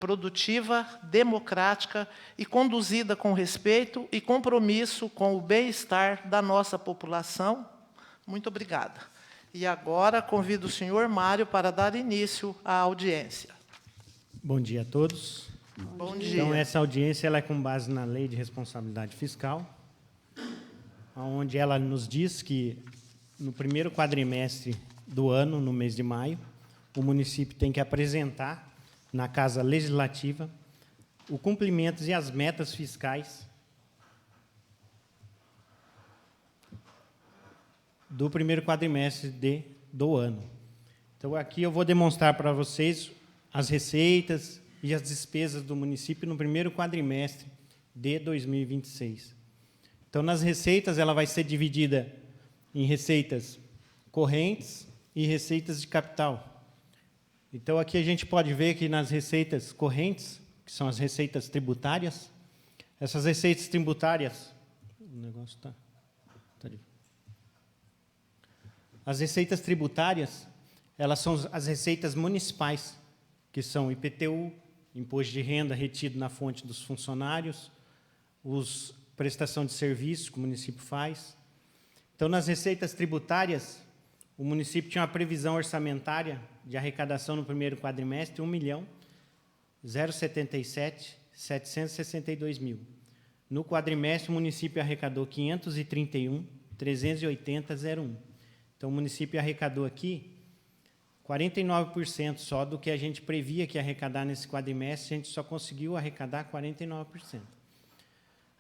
produtiva, democrática e conduzida com respeito e compromisso com o bem-estar da nossa população. Muito obrigada. E agora convido o senhor Mário para dar início à audiência. Bom dia a todos. Bom dia. Então, essa audiência ela é com base na Lei de Responsabilidade Fiscal, onde ela nos diz que, no primeiro quadrimestre do ano, no mês de maio, o município tem que apresentar na Casa Legislativa o cumprimento e as metas fiscais do primeiro quadrimestre do ano. Então, aqui eu vou demonstrar para vocês as receitas e as despesas do município no primeiro quadrimestre de 2026. Então, nas receitas, ela vai ser dividida em receitas correntes e receitas de capital. Então, aqui a gente pode ver que nas receitas correntes, que são as receitas tributárias, essas receitas tributárias... O negócio está... As receitas tributárias, elas são as receitas municipais, que são IPTU, Imposto de Renda retido na fonte dos funcionários, prestação de serviços que o município faz. Então, nas receitas tributárias, o município tinha uma previsão orçamentária de arrecadação no primeiro quadrimestre, R$ 1.077.762 mil. No quadrimestre, o município arrecadou R$ 531.380,01. Então, o município arrecadou aqui 49% só do que a gente previa que ia arrecadar nesse quadrimestre, a gente só conseguiu arrecadar 49%.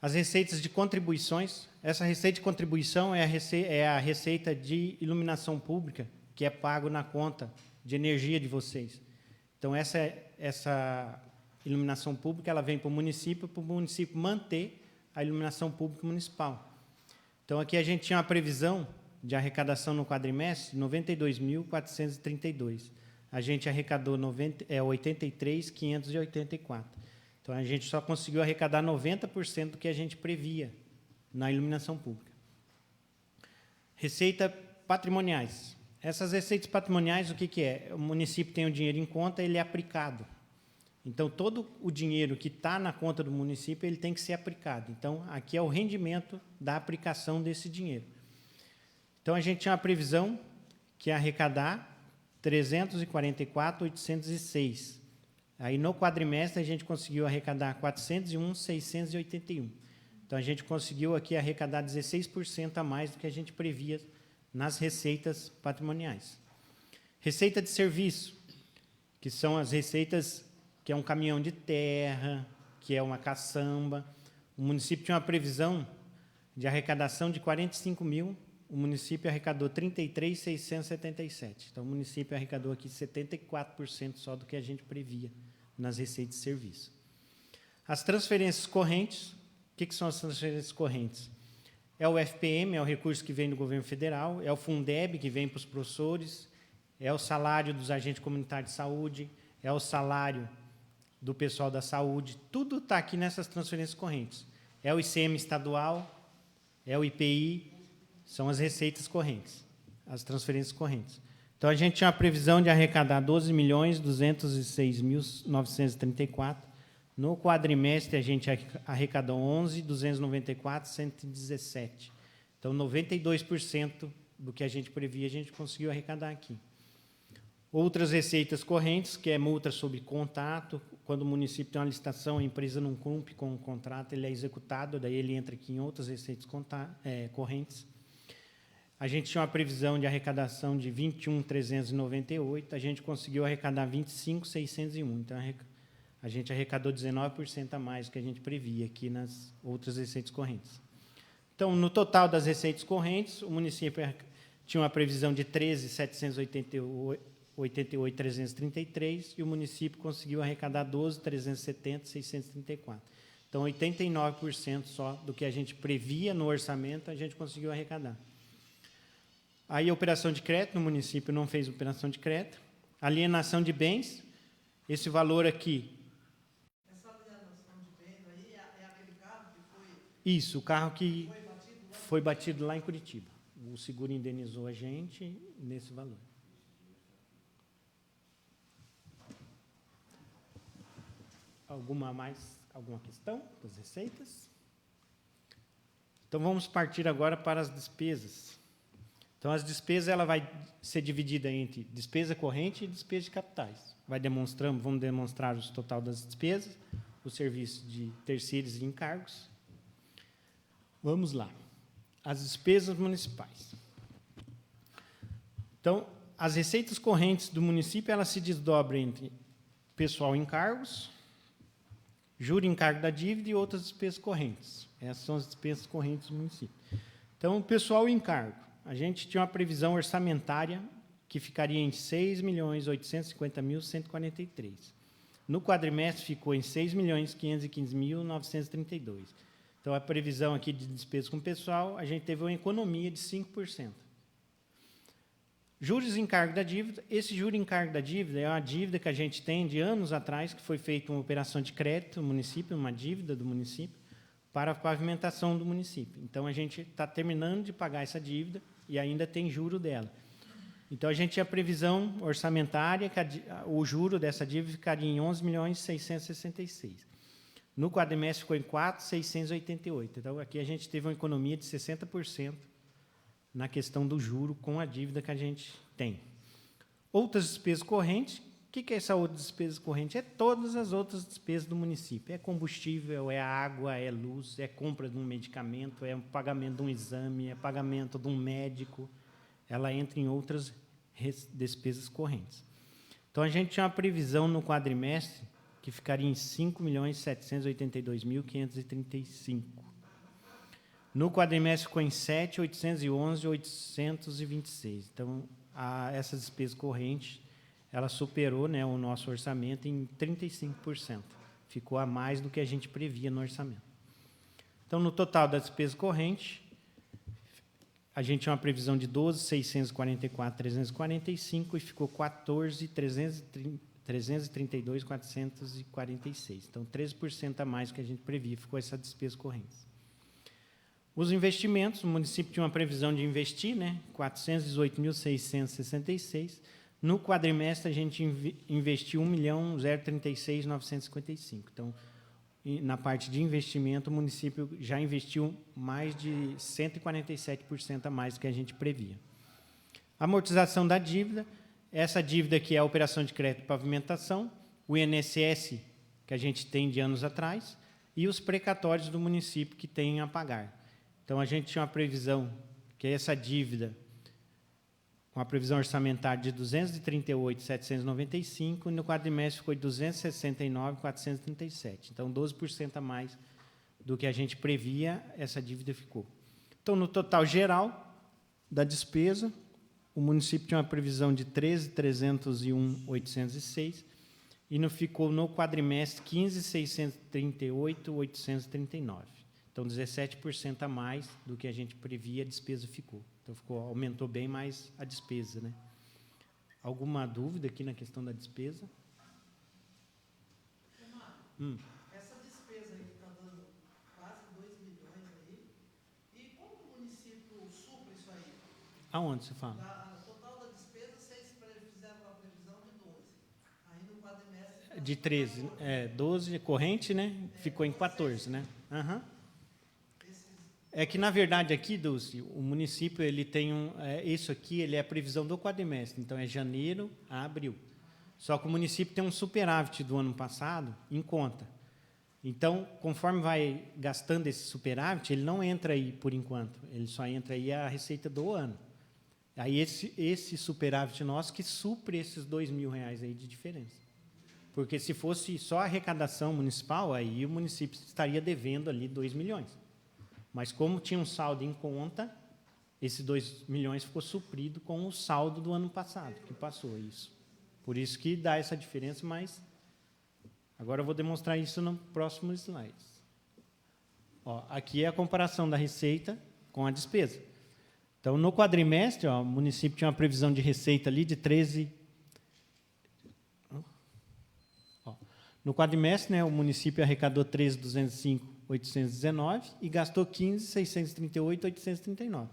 As receitas de contribuições, essa receita de contribuição é a receita de iluminação pública, que é pago na conta de energia de vocês. Então, essa iluminação pública ela vem para o município manter a iluminação pública municipal. Então, aqui a gente tinha uma previsão de arrecadação no quadrimestre, 92.432. A gente arrecadou 83.584. Então, a gente só conseguiu arrecadar 90% do que a gente previa na iluminação pública. Receita patrimoniais. Essas receitas patrimoniais, o que é? O município tem o dinheiro em conta, ele é aplicado. Então, todo o dinheiro que está na conta do município, ele tem que ser aplicado. Então, aqui é o rendimento da aplicação desse dinheiro. Então, a gente tinha uma previsão que ia arrecadar 344.806. Aí, no quadrimestre, a gente conseguiu arrecadar 401.681. Então, a gente conseguiu aqui arrecadar 16% a mais do que a gente previa nas receitas patrimoniais. Receita de serviço, que são as receitas, que é um caminhão de terra, que é uma caçamba. O município tinha uma previsão de arrecadação de 45 mil, o município arrecadou 33.677. Então, o município arrecadou aqui 74% só do que a gente previa nas receitas de serviço. As transferências correntes, o que são as transferências correntes? É o FPM, é o recurso que vem do governo federal, é o Fundeb, que vem para os professores, é o salário dos agentes comunitários de saúde, é o salário do pessoal da saúde, tudo está aqui nessas transferências correntes. É o ICM estadual, é o IPI, são as receitas correntes, as transferências correntes. Então, a gente tinha uma previsão de arrecadar 12.206.934. No quadrimestre, a gente arrecadou 11.294.117. Então, 92% do que a gente previa, a gente conseguiu arrecadar aqui. Outras receitas correntes, que é multa sobre contrato. Quando o município tem uma licitação, a empresa não cumpre com o contrato, ele é executado, daí ele entra aqui em outras receitas correntes. A gente tinha uma previsão de arrecadação de 21.398, a gente conseguiu arrecadar 25.601. Então, a gente arrecadou 19% a mais do que a gente previa aqui nas outras receitas correntes. Então, no total das receitas correntes, o município tinha uma previsão de 13.788.333 e o município conseguiu arrecadar 12.370.634. Então, 89% só do que a gente previa no orçamento, a gente conseguiu arrecadar. Aí, a operação de crédito, no município não fez operação de crédito. Alienação de bens, esse valor aqui. Essa alienação de bens aí é aquele carro que foi... Isso, o carro que foi batido lá em Curitiba. O seguro indenizou a gente nesse valor. Alguma questão das receitas? Então, vamos partir agora para as despesas. Então, as despesas ela vai ser dividida entre despesa corrente e despesa de capitais. Vamos demonstrar o total das despesas, o serviço de terceiros e encargos. Vamos lá. As despesas municipais. Então, as receitas correntes do município elas se desdobram entre pessoal e encargos, juro e encargo da dívida e outras despesas correntes. Essas são as despesas correntes do município. Então, pessoal e encargo. A gente tinha uma previsão orçamentária que ficaria em R$ 6.850.143. No quadrimestre, ficou em R$ 6.515.932. Então, a previsão aqui de despesas com pessoal, a gente teve uma economia de 5%. Juros e encargo da dívida. Esse juro e encargo da dívida é uma dívida que a gente tem de anos atrás, que foi feita uma operação de crédito no município, uma dívida do município, para a pavimentação do município. Então, a gente está terminando de pagar essa dívida e ainda tem juro dela. Então, a gente tinha a previsão orçamentária, que o juro dessa dívida ficaria em R$ 11.666.000. No quadrimestre ficou em R$ 4.688. Então, aqui a gente teve uma economia de 60% na questão do juro com a dívida que a gente tem. Outras despesas correntes. O que é essa outra despesa corrente? É todas as outras despesas do município. É combustível, é água, é luz, é compra de um medicamento, é pagamento de um exame, é pagamento de um médico. Ela entra em outras despesas correntes. Então, a gente tinha uma previsão no quadrimestre que ficaria em R$ 5.782.535. No quadrimestre ficou em R$ 7.811.826. Então, essas despesas correntes, ela superou, né, o nosso orçamento em 35%. Ficou a mais do que a gente previa no orçamento. Então, no total da despesa corrente, a gente tinha uma previsão de 12.644.345 e ficou 14.332.446. Então, 13% a mais do que a gente previa, ficou essa despesa corrente. Os investimentos, o município tinha uma previsão de investir, né, 418.666. No quadrimestre, a gente investiu 1.036.955. Então, na parte de investimento, o município já investiu mais de 147% a mais do que a gente previa. Amortização da dívida. Essa dívida aqui é a operação de crédito e pavimentação, o INSS, que a gente tem de anos atrás, e os precatórios do município que tem a pagar. Então, a gente tinha uma previsão que essa dívida, uma previsão orçamentária de 238.795, e no quadrimestre ficou de 269.437. Então, 12% a mais do que a gente previa, essa dívida ficou. Então, no total geral da despesa, o município tinha uma previsão de 13.301.806, e ficou no quadrimestre 15.638.839. Então, 17% a mais do que a gente previa, a despesa ficou. Então, aumentou bem mais a despesa, né? Alguma dúvida aqui na questão da despesa? Essa despesa aí que está dando quase 2 milhões aí, e como o município supra isso aí? Aonde você fala? O total da despesa, vocês fizeram uma previsão de 12. Aí no quadrimestre... De 13. 12 corrente, né? Ficou em 14, né? Aham. É que, na verdade, aqui, Dulce, o município ele tem isso aqui ele é a previsão do quadrimestre, então é janeiro a abril. Só que o município tem um superávit do ano passado em conta. Então, conforme vai gastando esse superávit, ele não entra aí por enquanto, ele só entra aí a receita do ano. Aí esse superávit nosso que supre esses R$ 2.000 aí de diferença. Porque se fosse só a arrecadação municipal, aí o município estaria devendo ali 2 milhões. Mas como tinha um saldo em conta, esses 2 milhões ficou suprido com o saldo do ano passado, que passou isso. Por isso que dá essa diferença, mas agora eu vou demonstrar isso no próximo slide. Ó, aqui é a comparação da receita com a despesa. Então, no quadrimestre, ó, o município tinha uma previsão de receita ali de 13... Ó, no quadrimestre, né, o município arrecadou 13.205.819 e gastou 15.638.839.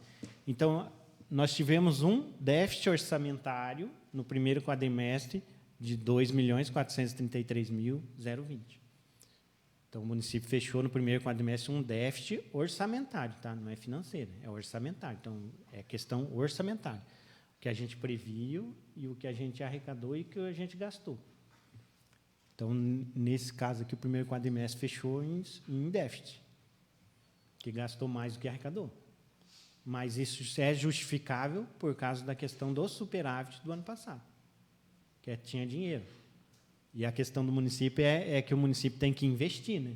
Então, nós tivemos um déficit orçamentário no primeiro quadrimestre de 2.433.020. Então, o município fechou no primeiro quadrimestre um déficit orçamentário, tá? Não é financeiro, é orçamentário. Então, é questão orçamentária. O que a gente previu e o que a gente arrecadou e o que a gente gastou. Então, nesse caso aqui, o primeiro quadrimestre fechou em déficit, que gastou mais do que arrecadou. Mas isso é justificável por causa da questão do superávit do ano passado, que tinha dinheiro. E a questão do município é que o município tem que investir, né?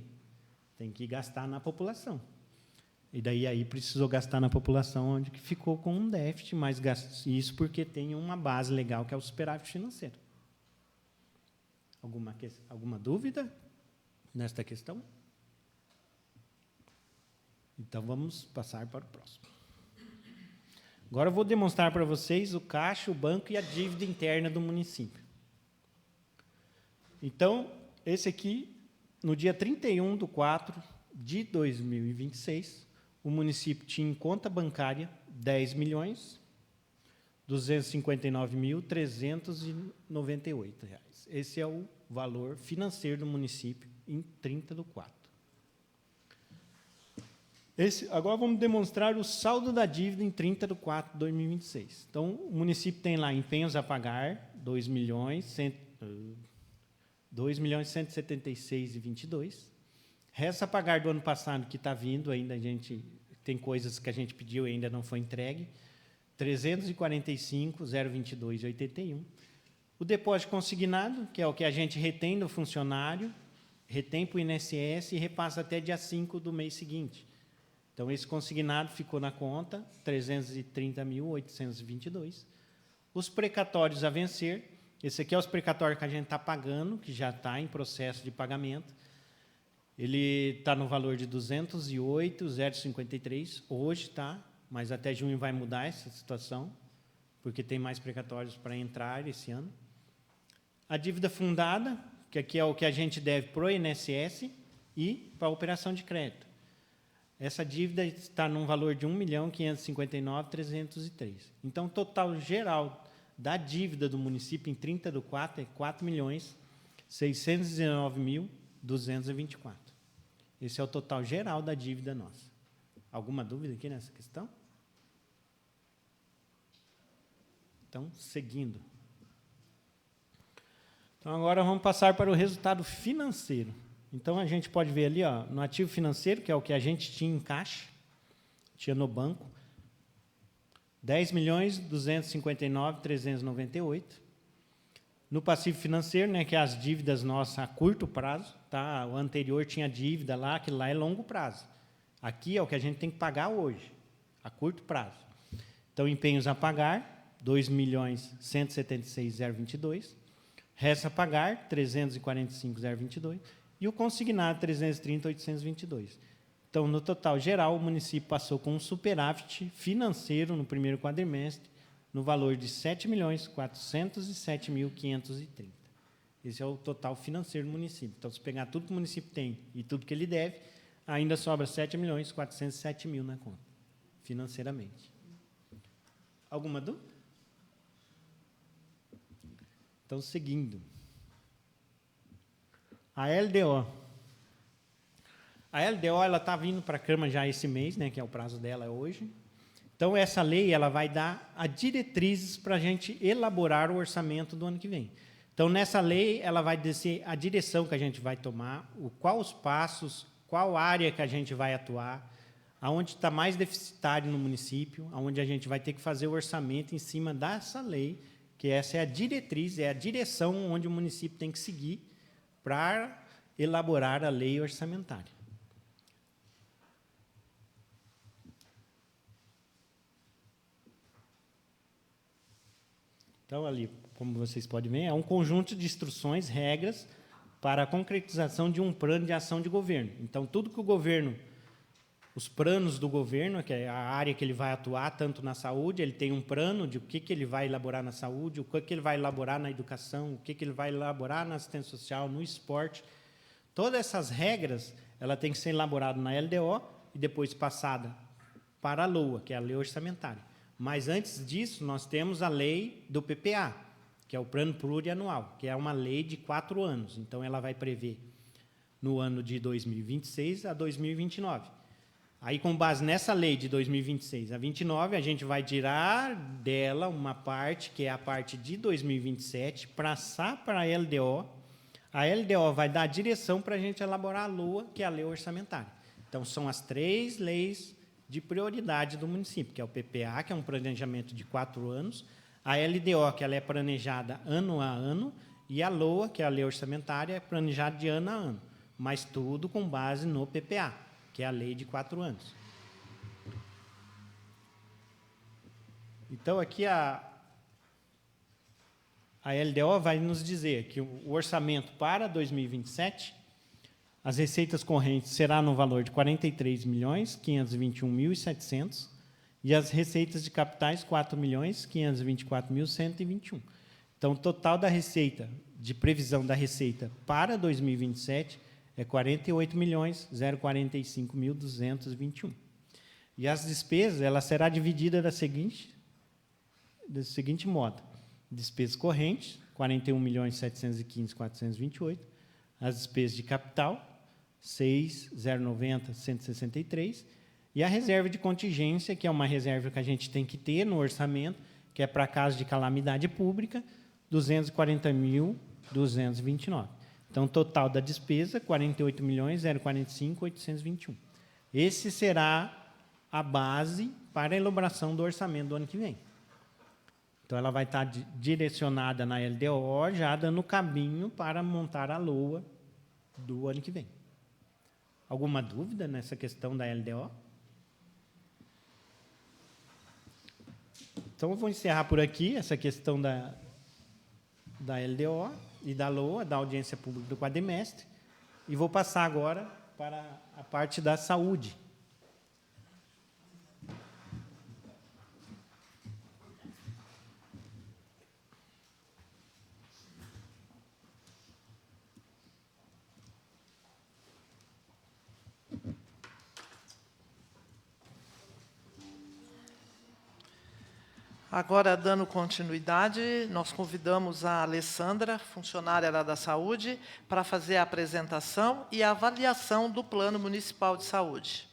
Tem que gastar na população. E daí aí precisou gastar na população, onde que ficou com um déficit, mas isso porque tem uma base legal, que é o superávit financeiro. Alguma dúvida nesta questão? Então, vamos passar para o próximo. Agora, eu vou demonstrar para vocês o caixa, o banco e a dívida interna do município. Então, esse aqui, no dia 31/4/2026, o município tinha em conta bancária R$10.259.398. Esse é o valor financeiro do município em 30/4. Agora vamos demonstrar o saldo da dívida em 30/4/2026. Então, o município tem lá empenhos a pagar, R$2.176.022. Resta a pagar do ano passado, que está vindo, ainda a gente tem coisas que a gente pediu e ainda não foi entregue, R$345.022,81. O depósito consignado, que é o que a gente retém do funcionário, retém para o INSS e repassa até dia 5 do mês seguinte. Então, esse consignado ficou na conta, R$330.822. Os precatórios a vencer, esse aqui é os precatórios que a gente está pagando, que já está em processo de pagamento. Ele está no valor de R$208.053, hoje está, mas até junho vai mudar essa situação, porque tem mais precatórios para entrar esse ano. A dívida fundada, que aqui é o que a gente deve para o INSS e para a operação de crédito. Essa dívida está num valor de R$1.559.303. Então, o total geral da dívida do município em 30/4 é R$4.619.224. Esse é o total geral da dívida nossa. Alguma dúvida aqui nessa questão? Então, seguindo. Então, agora vamos passar para o resultado financeiro. Então, a gente pode ver ali, ó, no ativo financeiro, que é o que a gente tinha em caixa, tinha no banco, R$10.259.398. No passivo financeiro, né, que é as dívidas nossas a curto prazo, tá? O anterior tinha dívida lá, aquilo lá é longo prazo. Aqui é o que a gente tem que pagar hoje, a curto prazo. Então, empenhos a pagar, R$2.176.022. Resta a pagar, R$345.022. E o consignado, R$330.822. Então, no total geral, o município passou com um superávit financeiro no primeiro quadrimestre, no valor de R$7.407.530. Esse é o total financeiro do município. Então, se pegar tudo que o município tem e tudo que ele deve, ainda sobra R$7.407.000 na conta, financeiramente. Alguma dúvida? Então, seguindo. A LDO. A LDO está vindo para a Câmara já esse mês, né, que é o prazo dela hoje. Então, essa lei ela vai dar as diretrizes para a gente elaborar o orçamento do ano que vem. Então, nessa lei, ela vai dizer a direção que a gente vai tomar, quais os passos, qual área que a gente vai atuar, aonde está mais deficitário no município, aonde a gente vai ter que fazer o orçamento em cima dessa lei, que essa é a diretriz, é a direção onde o município tem que seguir para elaborar a lei orçamentária. Então, ali, como vocês podem ver, é um conjunto de instruções, regras, para a concretização de um plano de ação de governo. Então, tudo que o governo, os planos do governo, que é a área que ele vai atuar, tanto na saúde, ele tem um plano de o que ele vai elaborar na saúde, o que ele vai elaborar na educação, o que ele vai elaborar na assistência social, no esporte. Todas essas regras, ela tem que ser elaborada na LDO e depois passada para a LOA, que é a lei orçamentária. Mas, antes disso, nós temos a lei do PPA, que é o Plano Plurianual, que é uma lei de 4 anos. Então, ela vai prever no ano de 2026 a 2029. Aí, com base nessa lei de 2026 a 29, a gente vai tirar dela uma parte, que é a parte de 2027, passar para a LDO. A LDO vai dar a direção para a gente elaborar a LOA, que é a lei orçamentária. Então, são as 3 leis de prioridade do município, que é o PPA, que é um planejamento de 4 anos, a LDO, que ela é planejada ano a ano, e a LOA, que é a lei orçamentária, é planejada de ano a ano, mas tudo com base no PPA, que é a lei de 4 anos. Então, aqui a LDO vai nos dizer que o orçamento para 2027, as receitas correntes será no valor de 43.521.700 e as receitas de capitais 4.524.121. Então, o total da receita, de previsão da receita para 2027 é 48.045.221. E as despesas, ela será dividida do seguinte modo: despesas correntes, 41.715.428, as despesas de capital, 6.090.163, e a reserva de contingência, que é uma reserva que a gente tem que ter no orçamento, que é para caso de calamidade pública, 240.229. Então, o total da despesa, 48.045.821. Esse será a base para a elaboração do orçamento do ano que vem. Então, ela vai estar direcionada na LDO, já dando caminho para montar a LOA do ano que vem. Alguma dúvida nessa questão da LDO? Então, eu vou encerrar por aqui essa questão da LDO e da LOA, da audiência pública do quadrimestre, e vou passar agora para a parte da saúde. Agora, dando continuidade, nós convidamos a Alessandra, funcionária da saúde, para fazer a apresentação e a avaliação do Plano Municipal de Saúde.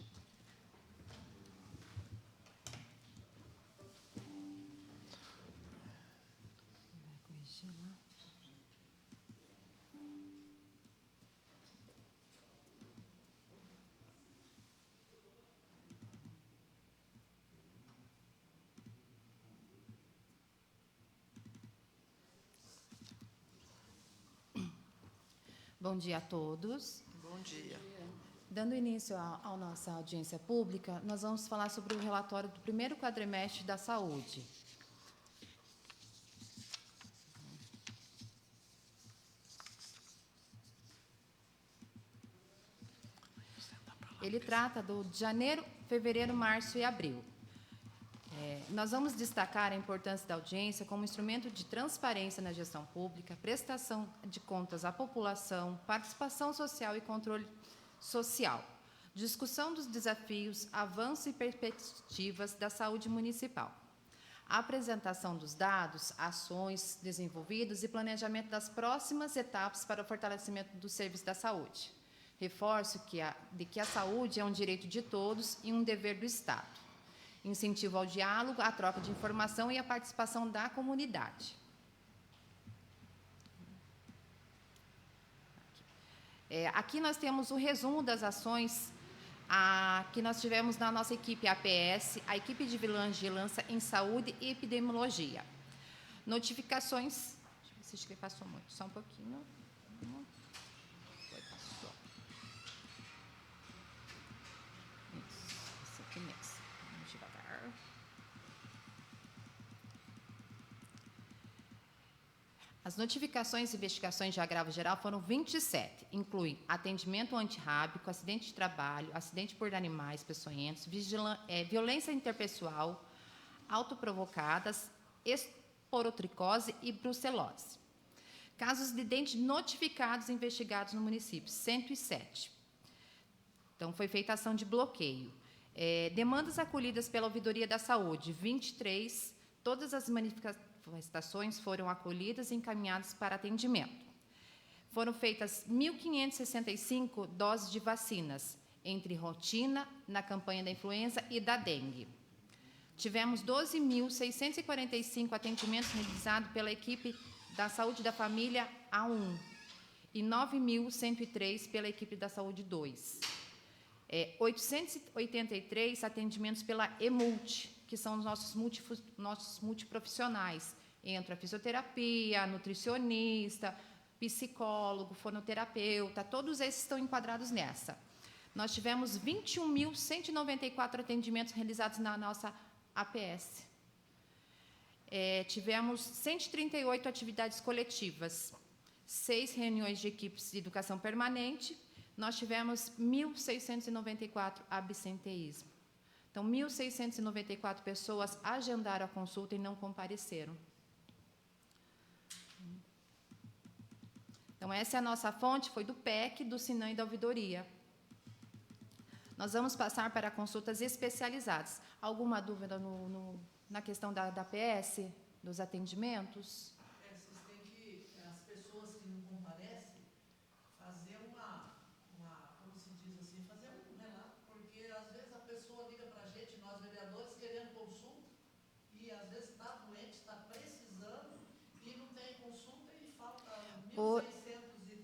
Bom dia a todos. Bom dia. Dando início à nossa audiência pública, nós vamos falar sobre o relatório do primeiro quadrimestre da saúde. Ele trata de janeiro, fevereiro, março e abril. Nós vamos destacar a importância da audiência como instrumento de transparência na gestão pública, prestação de contas à população, participação social e controle social, discussão dos desafios, avanços e perspectivas da saúde municipal, a apresentação dos dados, ações desenvolvidas e planejamento das próximas etapas para o fortalecimento do serviço da saúde. Reforço que a saúde é um direito de todos e um dever do Estado. Incentivo ao diálogo, à troca de informação e à participação da comunidade. Aqui nós temos o resumo das ações que nós tivemos na nossa equipe APS, a equipe de vigilância em saúde e epidemiologia. Notificações... Deixa eu ver se passou muito, só um pouquinho. Passou. Isso aqui mesmo. Devagar. As notificações e investigações de agravo geral foram 27, incluem atendimento antirrábico, acidente de trabalho, acidente por animais peçonhentos, violência interpessoal, autoprovocadas, esporotricose e brucelose. Casos de dente notificados e investigados no município, 107. Então, foi feita ação de bloqueio. Demandas acolhidas pela Ouvidoria da Saúde, 23, todas as manifestações foram acolhidas e encaminhadas para atendimento. foram feitas 1.565 doses de vacinas, entre rotina, na campanha da influenza e da dengue. Tivemos 12.645 atendimentos realizados pela equipe da Saúde da Família A1 e 9.103 pela equipe da Saúde 2. 883 atendimentos pela EMULT, que são os nossos multiprofissionais. Entra a fisioterapia, nutricionista, psicólogo, fonoterapeuta, todos esses estão enquadrados nessa. Nós tivemos 21.194 atendimentos realizados na nossa APS. Tivemos 138 atividades coletivas, 6 reuniões de equipes de educação permanente. Nós tivemos 1.694 absenteísmo. Então, 1.694 pessoas agendaram a consulta e não compareceram. Então, essa é a nossa fonte, foi do PEC, do SINAM e da ouvidoria. Nós vamos passar para consultas especializadas. Alguma dúvida na questão da PS, dos atendimentos? Vocês têm que, as pessoas que não comparecem, fazer como se diz assim, fazer um relato, porque às vezes a pessoa liga para a gente, nós vereadores, querendo consulta, e às vezes está doente, está precisando, e não tem consulta e falta 1.600.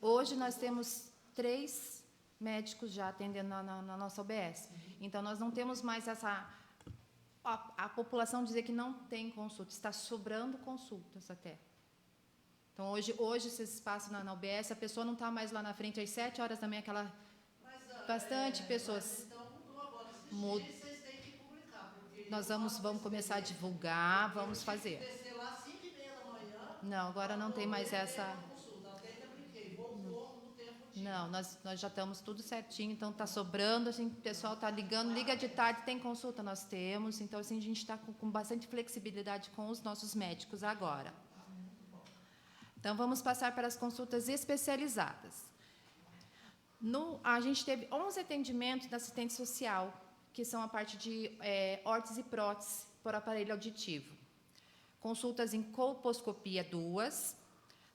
Hoje nós temos 3 médicos já atendendo na nossa OBS. Então, nós não temos mais a população dizer que não tem consulta, está sobrando consultas até. Então, hoje vocês passam na OBS, a pessoa não está mais lá na frente, às 7 horas da manhã, bastante pessoas. Mas então mudou agora, vocês têm que publicar, porque nós vamos começar a divulgar, vamos fazer. Descer lá às 5h30 da manhã. Não, agora não tem mais essa... Não, nós já estamos tudo certinho, então está sobrando, assim, o pessoal está ligando, liga de tarde, tem consulta, nós temos, então assim, a gente está com bastante flexibilidade com os nossos médicos agora. Então, vamos passar para as consultas especializadas. A gente teve 11 atendimentos da assistente social, que são a parte de órtese e prótese por aparelho auditivo. Consultas em colposcopia 2,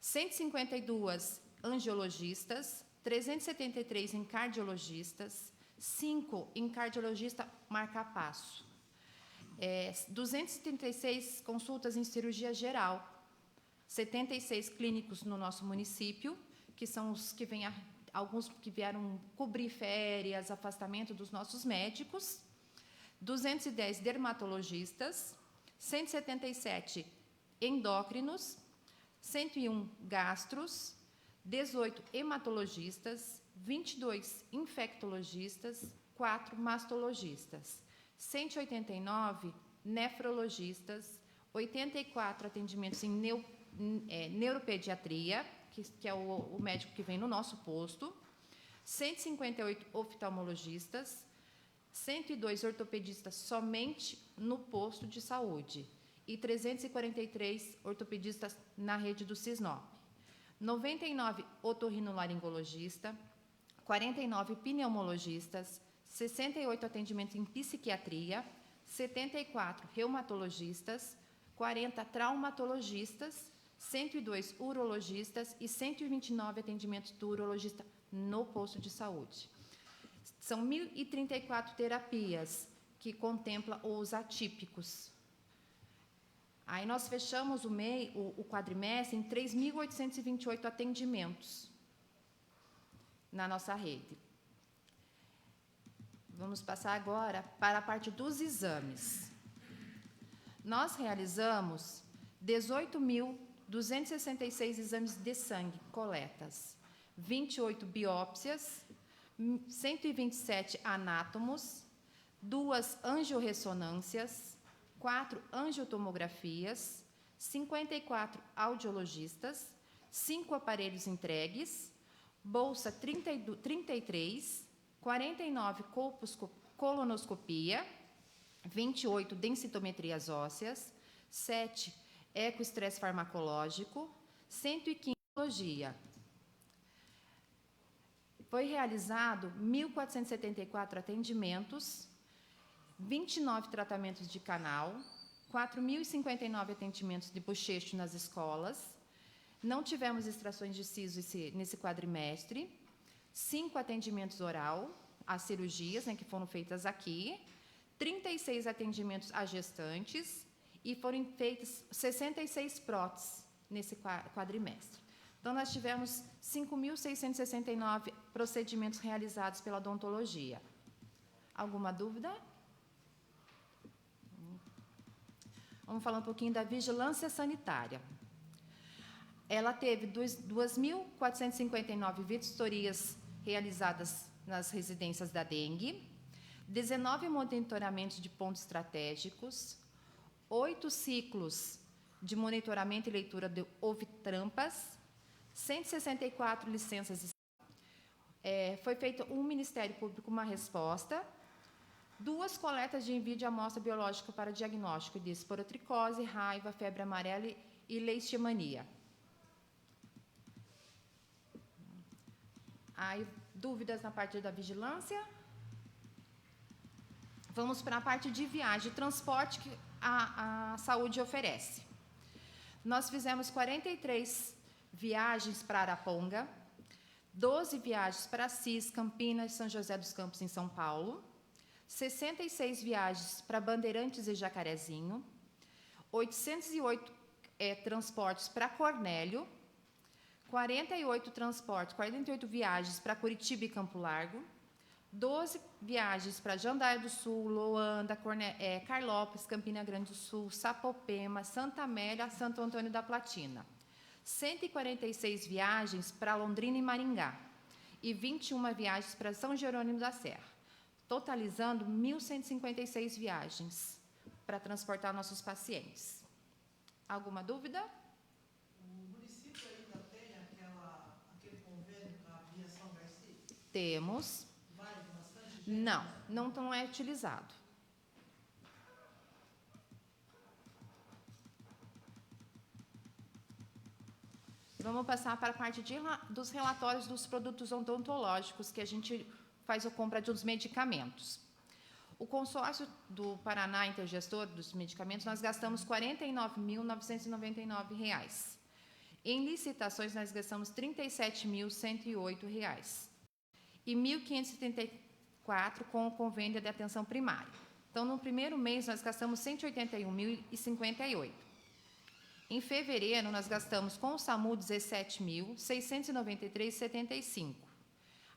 152 angiologistas, 373 em cardiologistas, 5 em cardiologista marca-passo, 236 consultas em cirurgia geral, 76 clínicos no nosso município, que são os que vêm, alguns que vieram cobrir férias, afastamento dos nossos médicos, 210 dermatologistas, 177 endócrinos, 101 gastros, 18 hematologistas, 22 infectologistas, 4 mastologistas, 189 nefrologistas, 84 atendimentos em neuropediatria, que é o médico que vem no nosso posto, 158 oftalmologistas, 102 ortopedistas somente no posto de saúde e 343 ortopedistas na rede do Cisnop. 99 otorrinolaringologista, 49 pneumologistas, 68 atendimentos em psiquiatria, 74 reumatologistas, 40 traumatologistas, 102 urologistas e 129 atendimentos do urologista no posto de saúde. São 1.034 terapias, que contempla os atípicos. Aí nós fechamos o quadrimestre em 3.828 atendimentos na nossa rede. Vamos passar agora para a parte dos exames. Nós realizamos 18.266 exames de sangue, coletas, 28 biópsias, 127 anátomos, 2 angiorressonâncias, 4 angiotomografias, 54 audiologistas, 5 aparelhos entregues, bolsa 33, 49 colonoscopia, 28 densitometrias ósseas, 7 ecoestresse farmacológico, 115 cirurgia. Foi realizado 1.474 atendimentos, 29 tratamentos de canal, 4.059 atendimentos de bochecho nas escolas, Não tivemos extrações de siso nesse quadrimestre. 5 atendimentos oral, as cirurgias, né, que foram feitas aqui. 36 atendimentos a gestantes e foram feitas 66 próteses nesse quadrimestre. Então, nós tivemos 5.669 procedimentos realizados pela odontologia. Alguma dúvida? Vamos falar um pouquinho da vigilância sanitária. Ela teve 2.459 vistorias realizadas nas residências da dengue, 19 monitoramentos de pontos estratégicos, 8 ciclos de monitoramento e leitura de ouvitrampas, 164 licenças. Foi feito um Ministério Público uma resposta, 2 coletas de envio de amostra biológica para diagnóstico de esporotricose, raiva, febre amarela e leishmania. Aí, dúvidas na parte da vigilância? Vamos para a parte de viagem, transporte que a saúde oferece. Nós fizemos 43 viagens para Araponga, 12 viagens para Assis, Campinas, São José dos Campos, em São Paulo, 66 viagens para Bandeirantes e Jacarezinho, 808 transportes para Cornélio, 48 viagens para Curitiba e Campo Largo, 12 viagens para Jandaia do Sul, Loanda, Carlópolis, Campina Grande do Sul, Sapopema, Santa Amélia, Santo Antônio da Platina. 146 viagens para Londrina e Maringá. E 21 viagens para São Jerônimo da Serra. Totalizando 1.156 viagens para transportar nossos pacientes. Alguma dúvida? O município ainda tem aquele convênio com a Aviação Garcia? Temos. Vai bastante gente? Não é utilizado. Vamos passar para a parte dos relatórios dos produtos odontológicos, que a gente faz a compra dos medicamentos. O consórcio do Paraná Intergestor dos medicamentos, nós gastamos R$ 49.999. Em licitações, nós gastamos R$ 37.108. E R$ 1.534 com o convênio de atenção primária. Então, no primeiro mês, nós gastamos R$ 181.058. Em fevereiro, nós gastamos com o SAMU R$ 17.693,75.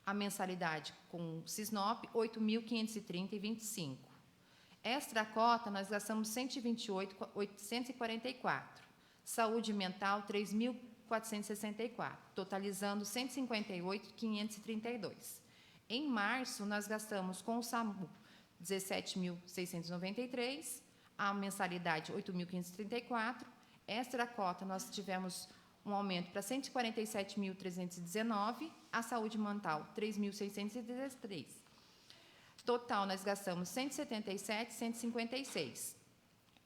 A mensalidade com o Cisnop, R$ 8.530,25. Extra cota, nós gastamos R$ 128.844. Saúde mental, R$ 3.464, totalizando R$ 158.532. Em março, nós gastamos com o SAMU R$ 17.693, a mensalidade R$ 8.534. Extra cota, nós tivemos um aumento para R$ 147.319, a saúde mental, R$ 3.613. Total, nós gastamos R$ 177.156.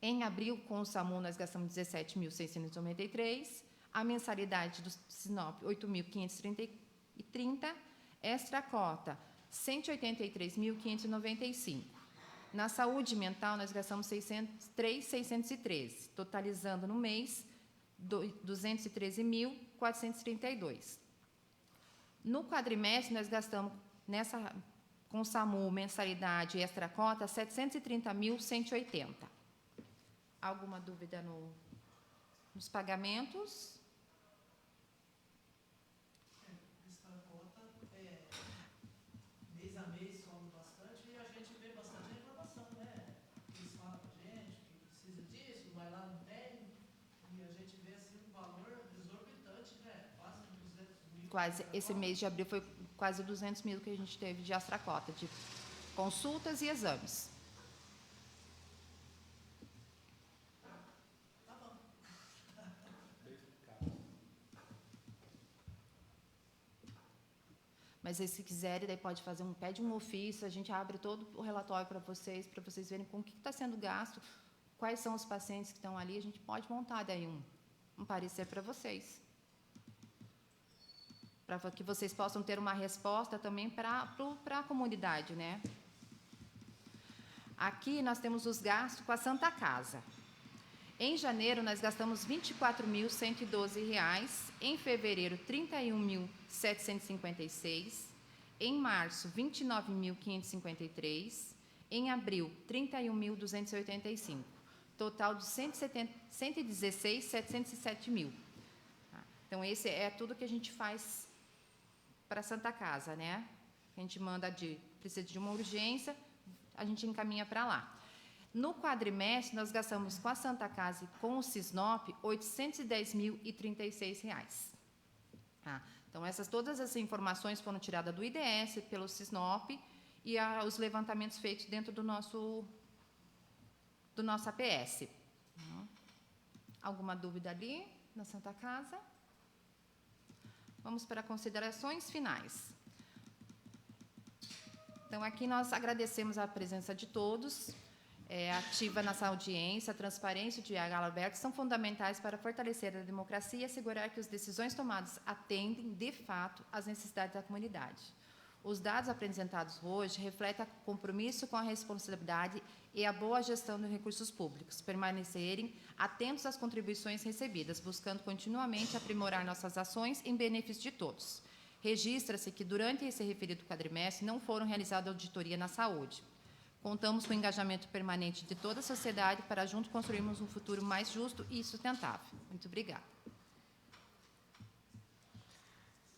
Em abril, com o SAMU, nós gastamos R$ 17.693, a mensalidade do Sinop, R$ 8.530, extra cota, R$ 183.595. Na saúde mental, nós gastamos R$ 3.613, totalizando no mês R$ 213.432. No quadrimestre, nós gastamos com o SAMU, mensalidade e extra cota, R$ 730.180. Alguma dúvida nos pagamentos? Essa cota, mês a mês, some bastante e a gente vê bastante reclamação, né? Eles falam para a gente que precisa disso, vai lá, não tem, e a gente vê assim, um valor exorbitante, né? Quase 200 mil. Quase, esse mês de abril foi quase 200 mil que a gente teve de extra cota, de consultas e exames. Mas aí, se quiserem, daí pode fazer pede um ofício, a gente abre todo o relatório para vocês verem com o que está sendo gasto, quais são os pacientes que estão ali, a gente pode montar daí um parecer para vocês. Para que vocês possam ter uma resposta também para a comunidade, né? Aqui nós temos os gastos com a Santa Casa. Em janeiro, nós gastamos R$ 24.112. Em fevereiro, R$ 31.756. Em março, R$ 29.553. Em abril, R$ 31.285. Total de R$ 116.707 mil. Então, esse é tudo que a gente faz para a Santa Casa, né? A gente manda precisa de uma urgência, a gente encaminha para lá. No quadrimestre, nós gastamos com a Santa Casa e com o Sisnop R$ 810.036. Então, todas essas informações foram tiradas do IDS, pelo Sisnop, e os levantamentos feitos dentro do nosso APS. Alguma dúvida ali na Santa Casa? Vamos para considerações finais. Então, aqui nós agradecemos a presença de todos, ativa nessa audiência, a transparência e o diálogo aberto são fundamentais para fortalecer a democracia e assegurar que as decisões tomadas atendem, de fato, às necessidades da comunidade. Os dados apresentados hoje refletem o compromisso com a responsabilidade e a boa gestão dos recursos públicos, permanecerem atentos às contribuições recebidas, buscando continuamente aprimorar nossas ações em benefício de todos. Registra-se que, durante esse referido quadrimestre, não foram realizadas auditoria na saúde. Contamos com o engajamento permanente de toda a sociedade para juntos construirmos um futuro mais justo e sustentável. Muito obrigada.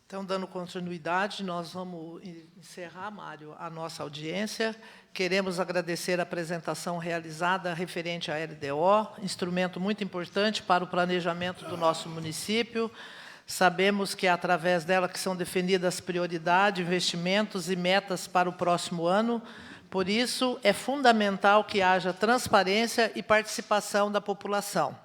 Então, dando continuidade, nós vamos encerrar, Mário, a nossa audiência. Queremos agradecer a apresentação realizada referente à LDO, instrumento muito importante para o planejamento do nosso município. Sabemos que é através dela que são definidas prioridades, investimentos e metas para o próximo ano. Por isso, é fundamental que haja transparência e participação da população.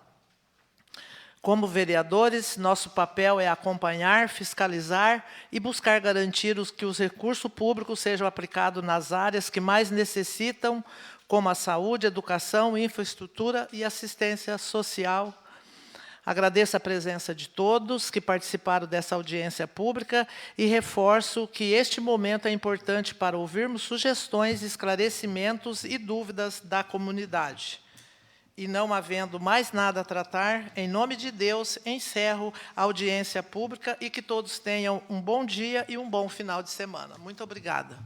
Como vereadores, nosso papel é acompanhar, fiscalizar e buscar garantir que os recursos públicos sejam aplicados nas áreas que mais necessitam, como a saúde, educação, infraestrutura e assistência social. Agradeço a presença de todos que participaram dessa audiência pública e reforço que este momento é importante para ouvirmos sugestões, esclarecimentos e dúvidas da comunidade. E não havendo mais nada a tratar, em nome de Deus, encerro a audiência pública e que todos tenham um bom dia e um bom final de semana. Muito obrigada.